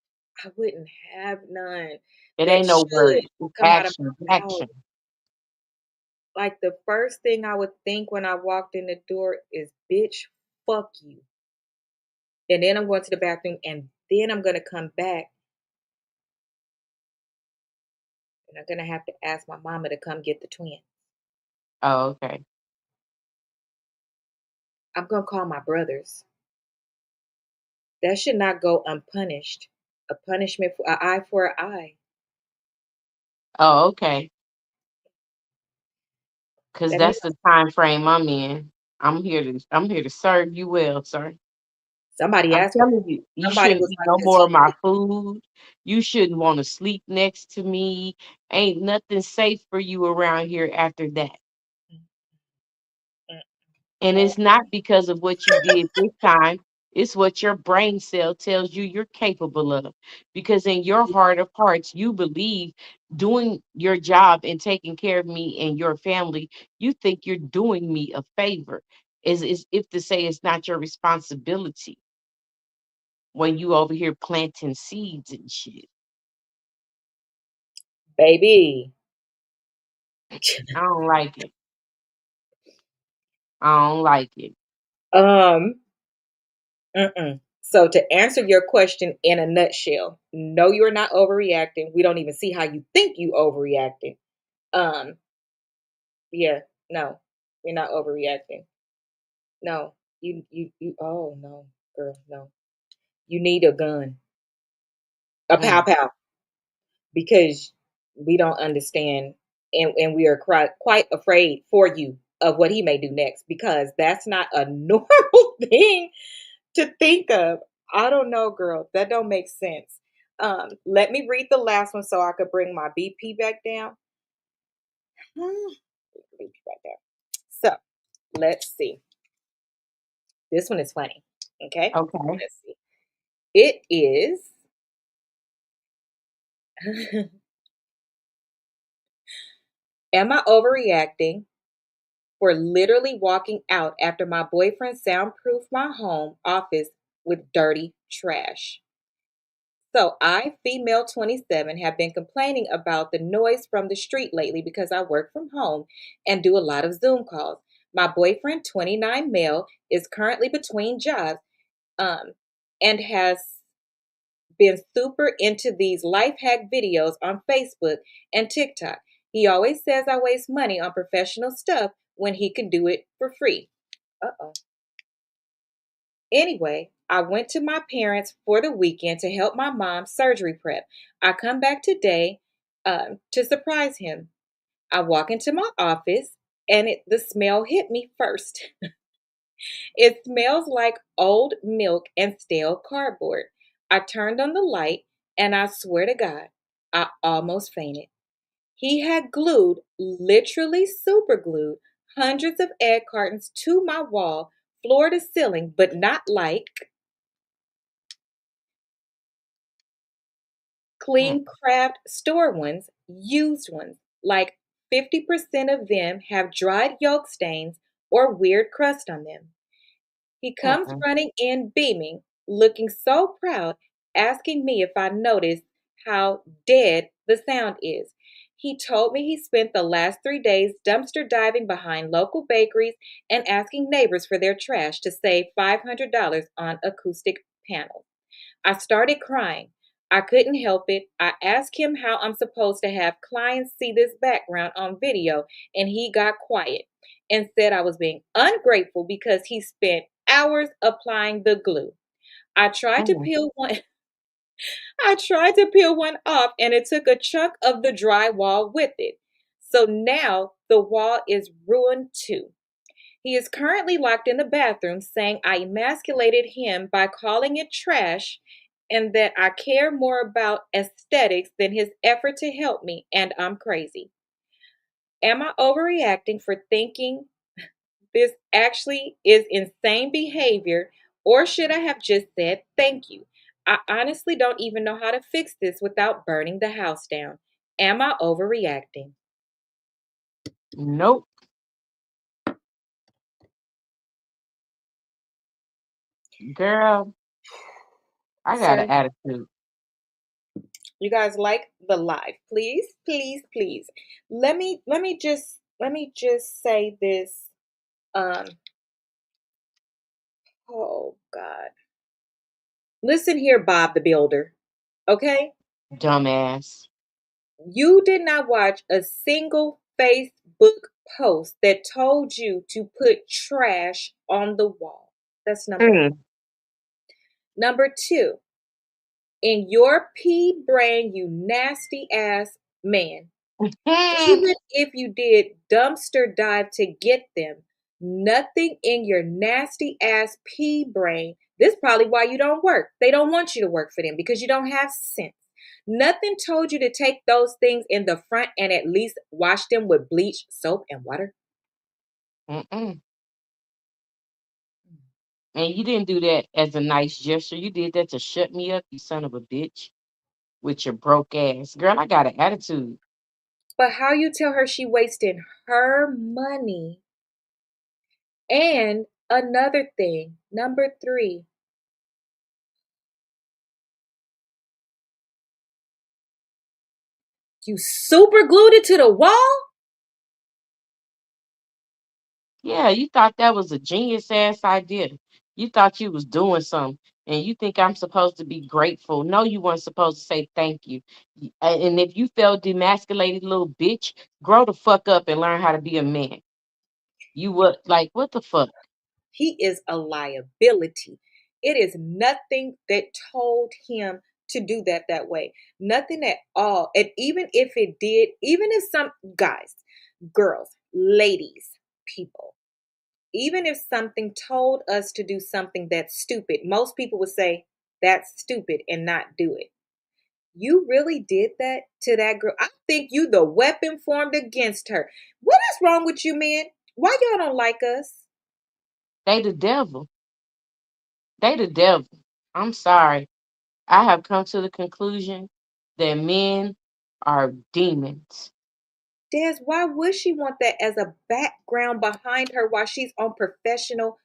I wouldn't have none It that ain't no should words. It's come out of action. my mouth. Action. Like the first thing I would think when I walked in the door is, bitch, fuck you. And then I'm going to the bathroom and then I'm gonna come back and I'm gonna have to ask my mama to come get the twins. Oh, okay. I'm gonna call my brothers. That should not go unpunished. A punishment for an eye for an eye. Oh, okay. Cause That means that's the time frame I'm in. I'm here to serve you well, sir. somebody I'm asked me. telling you, you Somebody shouldn't was eat like, no "Does more he of my cook?" food. You shouldn't want to sleep next to me. Ain't nothing safe for you around here after that. Mm, mm, And oh, it's not because of what you did this time. It's what your brain cell tells you you're capable of. Because in your heart of hearts, you believe doing your job and taking care of me and your family, you think you're doing me a favor. Is if to say it's not your responsibility when you over here planting seeds and shit. baby. I don't like it. I don't like it. Um, mm-mm. So to answer your question in a nutshell, no, you are not overreacting. We don't even see how you think you overreacting. Um, yeah, no, you're not overreacting. No, you. Oh no, girl, no. You need a gun, a pow Mm, pow, because we don't understand, and we are quite afraid for you of what he may do next because that's not a normal thing to think of. I don't know, girl. That don't make sense. Let me read the last one so I could bring my BP back down. BP back down. So let's see. This one is funny. Okay. okay. Let's see. It is. Am I overreacting for literally walking out after my boyfriend soundproofed my home office with dirty trash? So, I, female 27, have been complaining about the noise from the street lately because I work from home and do a lot of Zoom calls. My boyfriend, 29 male, is currently between jobs um, and has been super into these life hack videos on Facebook and TikTok. He always says I waste money on professional stuff when he can do it for free. Uh oh. Anyway, I went to my parents for the weekend to help my mom surgery prep. I come back today to surprise him. I walk into my office and the smell hit me first. It smells like old milk and stale cardboard. I turned on the light and I swear to God, I almost fainted. He had glued, literally super glued, hundreds of egg cartons to my wall, floor to ceiling, but not like Mm, clean craft store ones, used ones. Like 50% of them have dried yolk stains or weird crust on them. He comes mm-mm, running in beaming, looking so proud, asking me if I noticed how dead the sound is. He told me he spent the last 3 days dumpster diving behind local bakeries and asking neighbors for their trash to save $500 on acoustic panels. I started crying. I couldn't help it. I asked him how I'm supposed to have clients see this background on video, and he got quiet and said I was being ungrateful because he spent hours applying the glue. I tried to mm, peel one I tried to peel one off and it took a chunk of the drywall with it. So now the wall is ruined too. He is currently locked in the bathroom saying I emasculated him by calling it trash and that I care more about aesthetics than his effort to help me, and I'm crazy. Am I overreacting for thinking this actually is insane behavior, or should I have just said thank you? I honestly don't even know how to fix this without burning the house down. Am I overreacting? nope. Girl, I got an Sir, attitude. You guys like the live. Please, please, please. Let me just say this. Um, oh God. Listen here, Bob the Builder. Okay? Dumbass. You did not watch a single Facebook post that told you to put trash on the wall. That's number one. Mm. Number two, in your pea brain, you nasty ass man, even if you did dumpster dive to get them, nothing in your nasty ass pea brain. This is probably why you don't work. They don't want you to work for them because you don't have sense. Nothing told you to take those things in the front and at least wash them with bleach, soap, and water. Mm-mm. And you didn't do that as a nice gesture. You did that to shut me up, you son of a bitch, with your broke ass. Girl, I got an attitude. But how you tell her she wasted her money? And another thing, number three, you super glued it to the wall? Yeah, you thought that was a genius ass idea. You thought you was doing something. And you think I'm supposed to be grateful. No, you weren't supposed to say thank you. And if you felt demasculated little bitch, grow the fuck up and learn how to be a man. You what like what the fuck? He is a liability. It is nothing that told him to do that way. Nothing at all. And even if it did, even if some guys, girls, ladies, people, even if something told us to do something that's stupid, most people would say that's stupid and not do it. You really did that to that girl. I think you the weapon formed against her. What is wrong with you, man? Why y'all don't like us? They the devil. They the devil. I'm sorry. I have come to the conclusion that men are demons. Des, why would she want that as a background behind her while she's on professional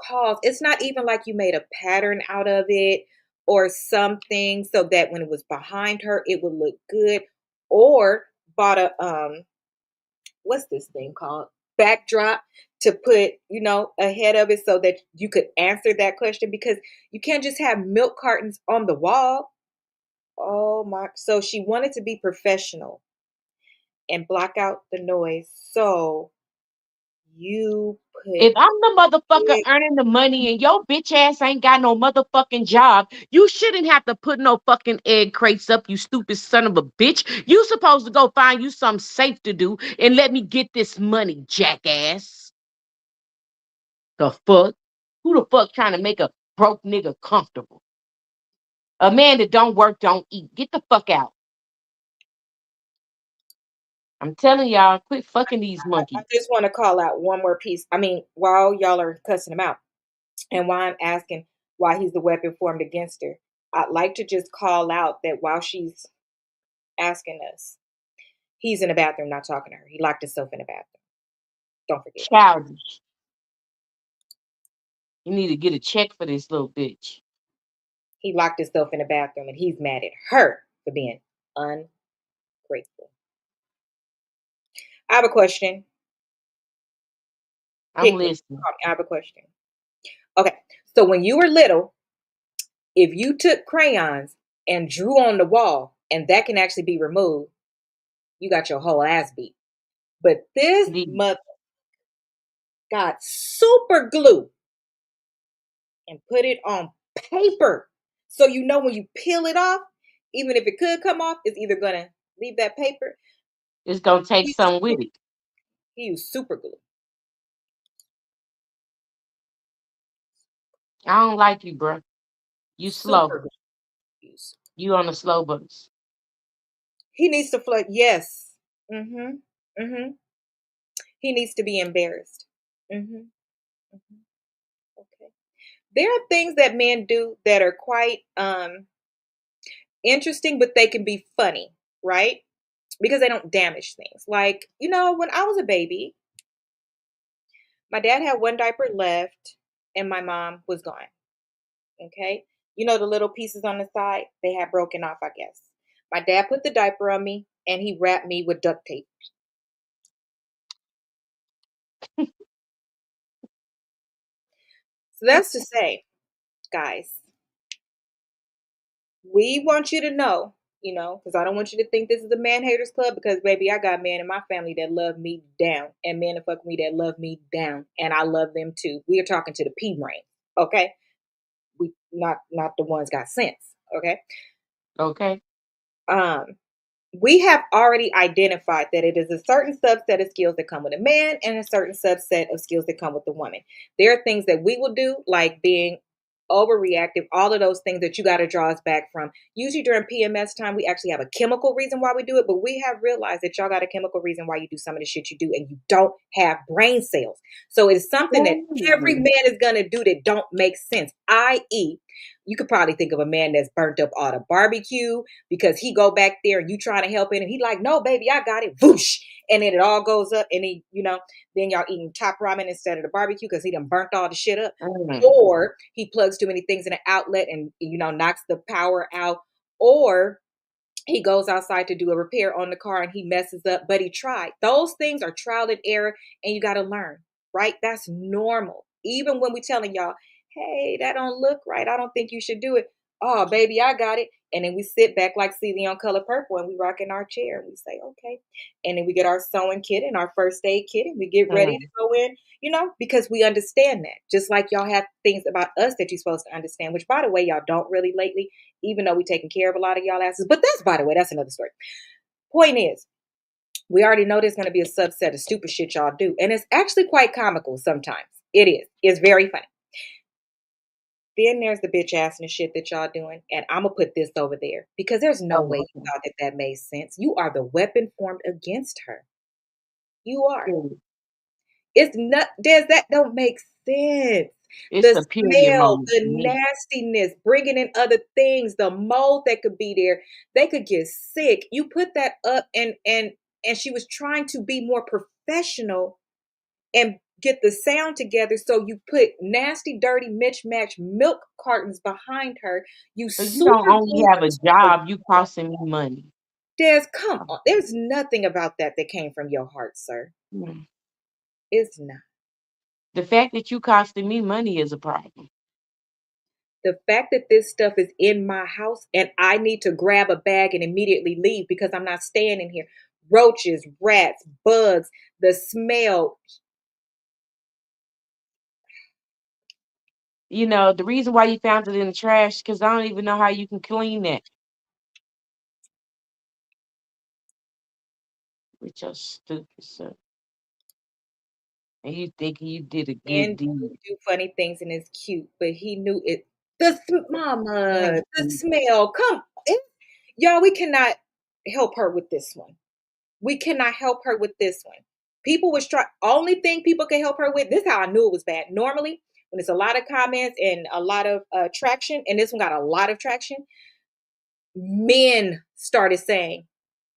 calls? It's not even like you made a pattern out of it or something so that when it was behind her, it would look good. Or bought a what's this thing called? Backdrop to put, ahead of it so that you could answer that question because you can't just have milk cartons on the wall. Oh my. So she wanted to be professional and block out the noise. So you put If I'm the motherfucker big, earning the money and your bitch ass ain't got no motherfucking job, you shouldn't have to put no fucking egg crates up, you stupid son of a bitch. You supposed to go find you something safe to do and let me get this money, jackass. The fuck? Who the fuck trying to make a broke nigga comfortable? A man that don't work, don't eat. Get the fuck out. I'm telling y'all, quit fucking these I monkeys. just want to call out one more piece. I mean, while y'all are cussing him out and why I'm asking why he's the weapon formed against her, I'd like to just call out that while she's asking us, he's in the bathroom not talking to her. He locked himself in the bathroom. Don't forget. Childish. You need to get a check for this little bitch. He locked himself in the bathroom and he's mad at her for being ungrateful. I have a question. I'm Pick me. listening. I have a question. Okay. So when you were little, if you took crayons and drew on the wall, and that can actually be removed, you got your whole ass beat. But this Indeed. mother got super glue and put it on paper. So you know when you peel it off, even if it could come off, it's either gonna leave that paper. It's gonna take He something with it. used super glue. I don't like you, bro. You slow. Super glue. You on the slow bus. He needs to flood. Yes. Mm-hmm. Mm-hmm. He needs to be embarrassed. Mm-hmm. Mm-hmm. Okay. There are things that men do that are quite interesting, but they can be funny, right? Because they don't damage things. Like, when I was a baby, my dad had one diaper left and my mom was gone. Okay. The little pieces on the side, they had broken off, I guess. My dad put the diaper on me and he wrapped me with duct tape. So that's to say, guys, we want you to know, because I don't want you to think this is a man haters club because baby, I got men in my family that love me down and men that fuck me that love me down. And I love them too. We are talking to the P brain. Okay. We not the ones got sense. Okay. Okay. Um, we have already identified that it is a certain subset of skills that come with a man and a certain subset of skills that come with the woman. There are things that we will do, like being overreactive, all of those things that you got to draw us back from. Usually during PMS time, we actually have a chemical reason why we do it, but we have realized that y'all got a chemical reason why you do some of the shit you do, and you don't have brain cells. So it's something that every Ooh. man is going to do that don't make sense, i.e., you could probably think of a man that's burnt up all the barbecue because he go back there and you trying to help him and he like, no, baby, I got it. Whoosh. And then it all goes up and then y'all eating top ramen instead of the barbecue because he done burnt all the shit up. Mm. Or he plugs too many things in an outlet and, knocks the power out. Or he goes outside to do a repair on the car and he messes up, but he tried. Those things are trial and error and you got to learn, right? That's normal. Even when we telling y'all, hey, that don't look right. I don't think you should do it. Oh, baby, I got it. And then we sit back like Celie on Color Purple and we rock in our chair and we say, okay. And then we get our sewing kit and our first aid kit and we get ready to Mm. go in, because we understand that. Just like y'all have things about us that you're supposed to understand, which by the way, y'all don't really lately, even though we taking care of a lot of y'all asses. But that's, by the way, that's another story. Point is, we already know there's going to be a subset of stupid shit y'all do. And it's actually quite comical sometimes. It is. It's very funny. Then there's the bitch ass and the shit that y'all doing. And I'm going to put this over there because there's no Oh, way you thought that made sense. You are the weapon formed against her. You are. okay. It's not, that don't make sense. It's The a period smell, moment the for me. nastiness, bringing in other things, the mold that could be there, they could get sick. You put that up, and she was trying to be more professional and get the sound together. So you put nasty, dirty, mismatched milk cartons behind her. You So you super don't only glued have her a to the job, you wall. costing me money. Come on. There's nothing about that came from your heart, sir. Mm. It's not. The fact that you costing me money is a problem. The fact that this stuff is in my house and I need to grab a bag and immediately leave because I'm not staying in here. Roaches, rats, bugs, the smell. The reason why you found it in the trash, because I don't even know how you can clean that with your stupid self. And you thinking you did a good And deed. do funny things and it's cute, but he knew it. Mama, Thank the you. smell. Y'all, we cannot help her with this one. We cannot help her with this one. People was try only thing people can help her with. This is how I knew it was bad. Normally, when it's a lot of comments and a lot of traction, and this one got a lot of traction, men started saying,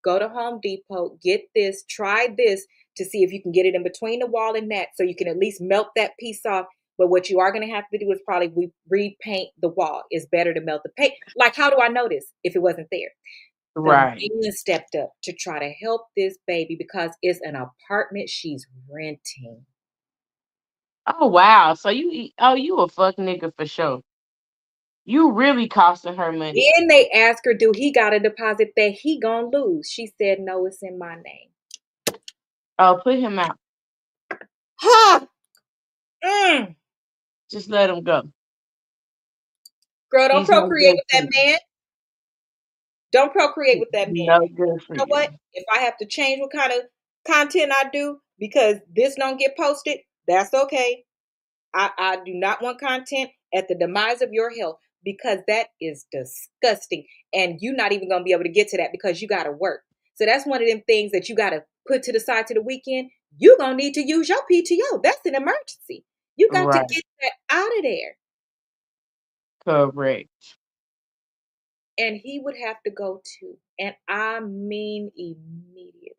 go to Home Depot, get this, try this to see if you can get it in between the wall and that so you can at least melt that piece off. But what you are going to have to do is probably repaint the wall. It's better to melt the paint. Like, how do I know this if it wasn't there? The Right. man stepped up to try to help this baby because it's an apartment she's renting. Oh wow. So you a fuck nigga for sure. You really costing her money. Then they asked her, do he got a deposit that he gonna lose? She said, no, it's in my name. Oh, put him out. Ha! Mm. Just let him go. Girl, don't He's no procreate good with for that you. man. Don't procreate with that man. No good for You know what? you. If I have to change what kind of content I do because this don't get posted, that's okay. I do not want content at the demise of your health because that is disgusting. And you're not even going to be able to get to that because you got to work. So that's one of them things that you got to put to the side to the weekend. You're going to need to use your PTO. That's an emergency. You got to Right. get that out of there. Correct. And he would have to go too. And I mean immediately.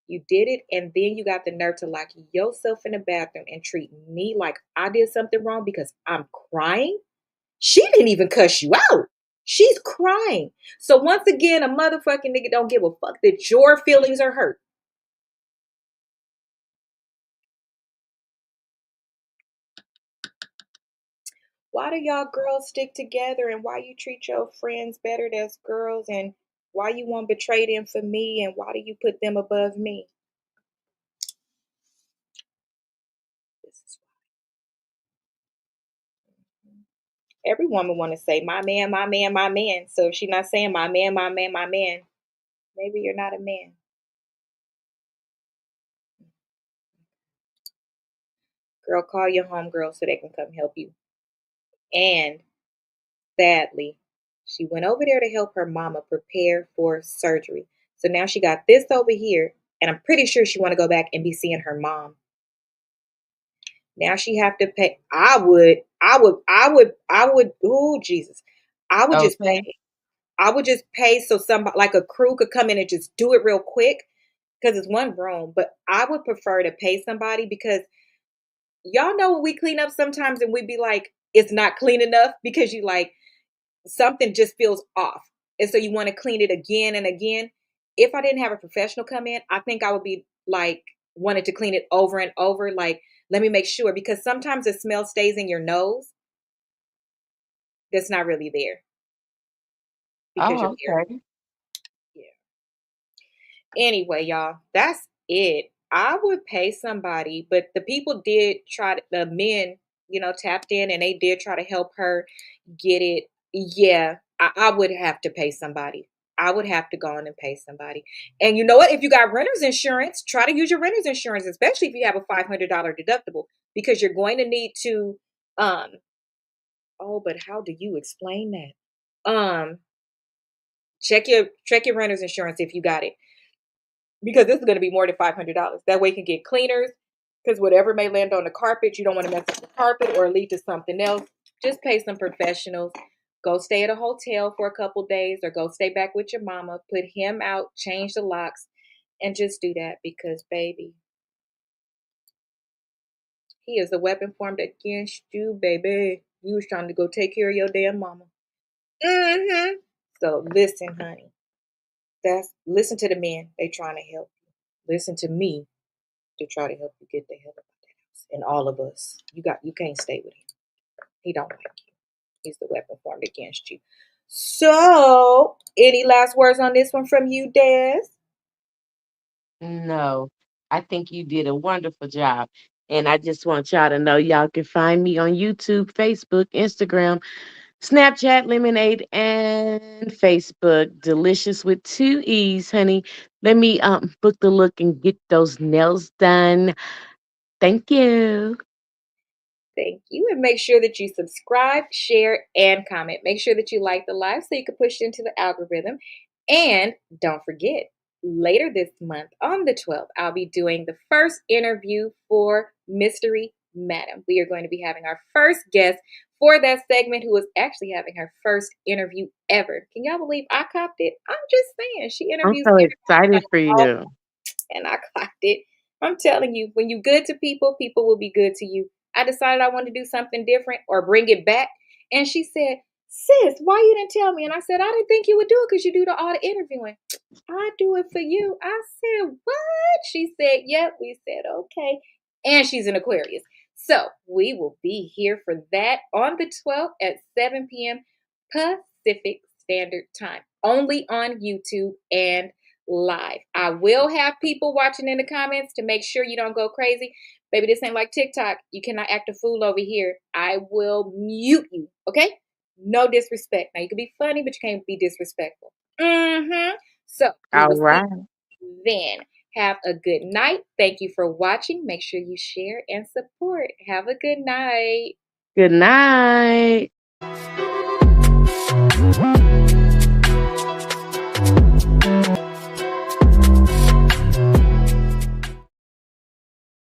You did it, and then you got the nerve to lock yourself in the bathroom and treat me like I did something wrong because I'm crying. She didn't even cuss you out. She's crying. So once again, a motherfucking nigga don't give a fuck that your feelings are hurt. Why do y'all girls stick together, and why you treat your friends better as girls, and why you won't betray them for me, and why do you put them above me? This is why. Every woman want to say my man, my man, my man. So if she's not saying my man, my man, my man, maybe you're not a man. Girl, call your homegirl so they can come help you. And sadly, she went over there to help her mama prepare for surgery. So now she got this over here, and I'm pretty sure she want to go back and be seeing her mom. Now she have to pay. Oh Jesus, I would just Okay. pay. I would just pay so somebody like a crew could come in and just do it real quick because it's one room. But I would prefer to pay somebody because y'all know when we clean up sometimes and we be like, it's not clean enough because you like something just feels off. And so you want to clean it again and again. If I didn't have a professional come in, I think I would be like wanted to clean it over and over. Like, let me make sure because sometimes the smell stays in your nose that's not really there because you're Oh, there. okay. Yeah. Anyway, y'all, that's it. I would pay somebody, but the people did try to, the men, tapped in and they did try to help her get it. Yeah, I would have to pay somebody. I would have to go in and pay somebody. And you know what? If you got renter's insurance, try to use your renter's insurance, especially if you have a $500 deductible, because you're going to need to, um, oh, but how do you explain that? Check your renter's insurance if you got it because this is going to be more than $500. That way you can get cleaners because whatever may land on the carpet, you don't want to mess up the carpet or lead to something else. Just pay some professionals. Go stay at a hotel for a couple days or go stay back with your mama. Put him out, change the locks, and just do that because, baby, he is a weapon formed against you, baby. You was trying to go take care of your damn mama. Mm-hmm. So listen, honey. Listen to the men. They trying to help you. Listen to me to try to help you get the hell out of that house. And all of us. You can't stay with him. He don't like you. He's the weapon formed against you. So, any last words on this one from you, Des? No, I think you did a wonderful job. And I just want y'all to know y'all can find me on YouTube, Facebook, Instagram, Snapchat, Lemonade, and Facebook. Delicious with two E's, honey. Let me book the look and get those nails done. Thank you. Thank you. And make sure that you subscribe, share, and comment. Make sure that you like the live so you can push it into the algorithm. And don't forget, later this month on the 12th, I'll be doing the first interview for Mystery Madam. We are going to be having our first guest for that segment who is actually having her first interview ever. Can y'all believe I copped it? I'm just saying. She I'm interviews so excited everybody for you. and I clocked it. I'm telling you, when you good to people, people will be good to you. I decided I wanted to do something different or bring it back. And she said, sis, why you didn't tell me? And I said, I didn't think you would do it because you do all the interviewing. I do it for you. I said, what? She said, yep. We said, okay. And she's an Aquarius. So we will be here for that on the 12th at 7 p.m. Pacific Standard Time, only on YouTube and live. I will have people watching in the comments to make sure you don't go crazy. Baby, this ain't like TikTok. You cannot act a fool over here. I will mute you, okay? No disrespect. Now, you can be funny, but you can't be disrespectful. So, we All will see right. you then. Have a good night. Thank you for watching. Make sure you share and support. Have a good night. Good night.